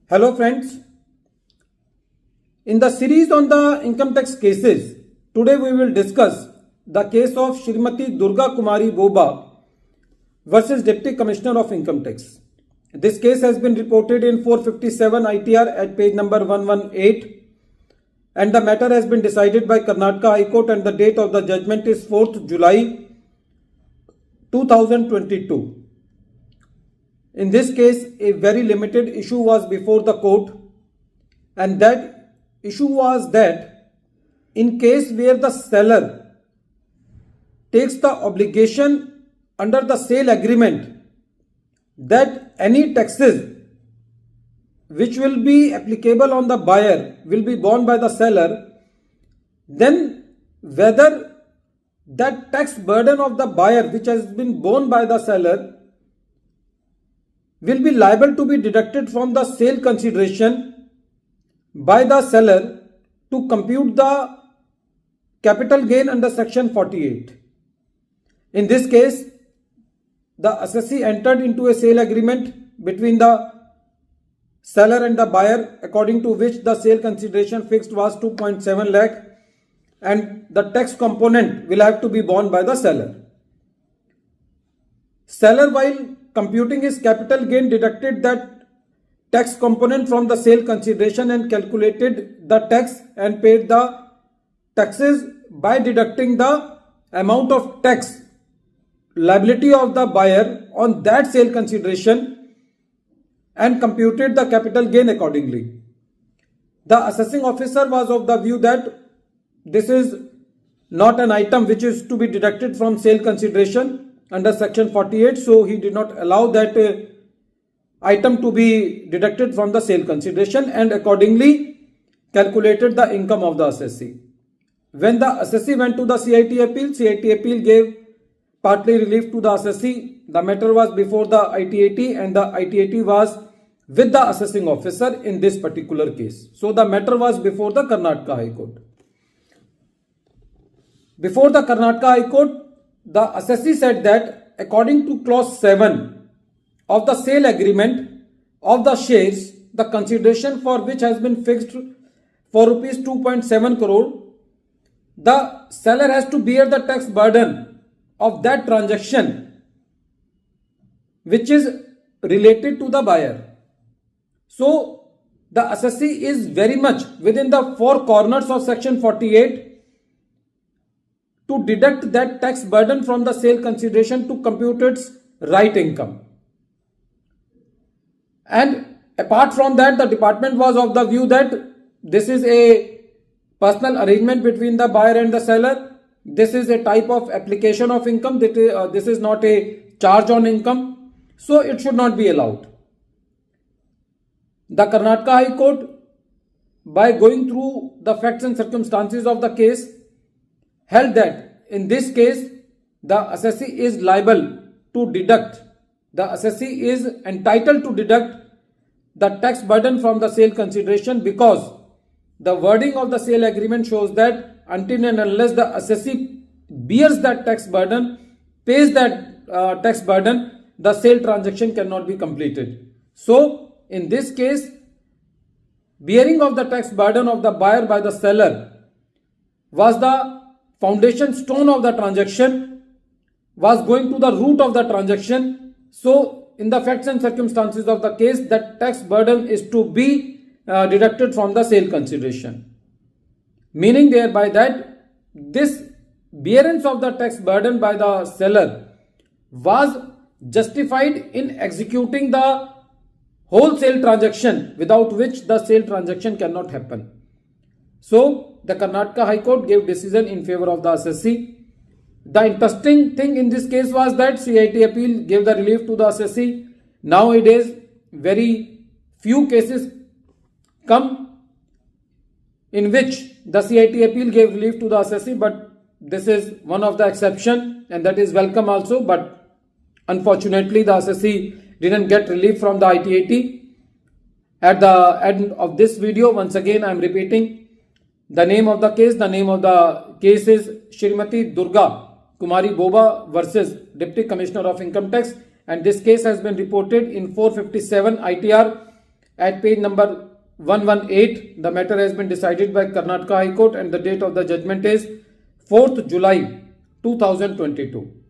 Hello friends, in the series on the income tax cases, today we will discuss the case of Srimati Durga Kumari Boba versus Deputy Commissioner of Income Tax. This case has been reported in 457 ITR at page number 118 and the matter has been decided by Karnataka High Court and the date of the judgment is 4th July 2022. In this case, a very limited issue was before the court, and that issue was that in case where the seller takes the obligation under the sale agreement that any taxes which will be applicable on the buyer will be borne by the seller, then whether that tax burden of the buyer which has been borne by the seller will be liable to be deducted from the sale consideration by the seller to compute the capital gain under section 48. In this case, the assessee entered into a sale agreement between the seller and the buyer, according to which the sale consideration fixed was 2.7 lakh and the tax component will have to be borne by the seller. Seller, while computing his capital gain, deducted that tax component from the sale consideration and calculated the tax and paid the taxes by deducting the amount of tax liability of the buyer on that sale consideration and computed the capital gain accordingly. The assessing officer was of the view that this is not an item which is to be deducted from sale consideration under section 48, so he did not allow that item to be deducted from the sale consideration and accordingly calculated the income of the assessee. When the assessee went to the CIT appeal gave partly relief to the assessee. The matter was before the ITAT and the ITAT was with the assessing officer in this particular case. So the matter was before the Karnataka High Court. Before the Karnataka High Court, the assessee said that according to clause 7 of the sale agreement of the shares, the consideration for which has been fixed for rupees 2.7 crore, the seller has to bear the tax burden of that transaction which is related to the buyer. So the assessee is very much within the four corners of section 48 to deduct that tax burden from the sale consideration to compute its right income. And apart from that, the department was of the view that this is a personal arrangement between the buyer and the seller. This is a type of application of income. This is not a charge on income. So it should not be allowed. The Karnataka High Court, by going through the facts and circumstances of the case, held that in this case the assessee is liable to deduct, the assessee is entitled to deduct the tax burden from the sale consideration because the wording of the sale agreement shows that until and unless the assessee bears that tax burden, pays that tax burden, the sale transaction cannot be completed. So in this case, bearing of the tax burden of the buyer by the seller was the foundation stone of the transaction, was going to the root of the transaction. So in the facts and circumstances of the case, that tax burden is to be deducted from the sale consideration, meaning thereby that this bearance of the tax burden by the seller was justified in executing the wholesale transaction, without which the sale transaction cannot happen. So the Karnataka High Court gave decision in favor of the assessee. The interesting thing in this case was that CIT appeal gave the relief to the assessee. Nowadays, very few cases come in which the CIT appeal gave relief to the assessee, but this is one of the exception and that is welcome also. But unfortunately, the assessee didn't get relief from the ITAT. At the end of this video, once again I am repeating the name of the case. The name of the case is Srimati Durga Kumari Boba versus Deputy Commissioner of Income Tax, and this case has been reported in 457 ITR At page number 118, the matter has been decided by Karnataka High Court and the date of the judgment is 4th July 2022.